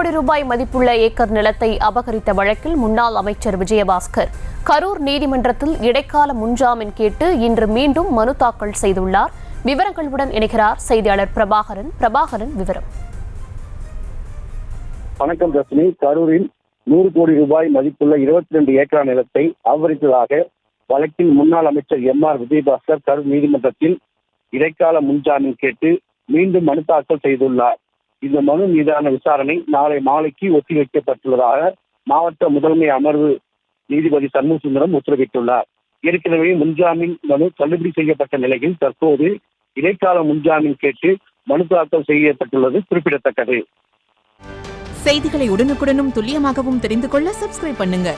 கோடி ரூபாய் மதிப்புள்ள ஏக்கர் நிலத்தை அபகரித்த வழக்கில் முன்னாள் அமைச்சர் விஜயபாஸ்கர் கரூர் நீதிமன்றத்தில் இடைக்கால முன்ஜாமீன் கேட்டு இன்று மீண்டும் மனு தாக்கல் செய்துள்ளார். விவரங்களுடன் இணைகிறார் செய்தியாளர் பிரபாகரன். விவரம். வணக்கம் தர்ஷினி. கரூரில் 100 கோடி ரூபாய் மதிப்புள்ள 22 ஏக்கர் நிலத்தை அபகரித்ததாக வழக்கில் முன்னாள் அமைச்சர் MR விஜயபாஸ்கர் கரூர் நீதிமன்றத்தில் இடைக்கால முன்ஜாமீன் கேட்டு மீண்டும் மனு தாக்கல் செய்துள்ளார். இந்த மனு மீதான விசாரணை நாளை மாலைக்கு ஒத்திவைக்கப்பட்டுள்ளதாக மாவட்ட முதன்மை அமர்வு நீதிபதி சண்முகசுந்தரம் உத்தரவிட்டுள்ளார். ஏற்கனவே முன்ஜாமீன் மனு தள்ளுபடி செய்யப்பட்ட நிலையில் தற்போது இடைக்கால முன்ஜாமீன் கேட்டு மனு தாக்கல் செய்யப்பட்டுள்ளது குறிப்பிடத்தக்கது. செய்திகளை உடனுக்குடனும் துல்லியமாகவும் தெரிந்து கொள்ள சப்ஸ்கிரைப் பண்ணுங்க.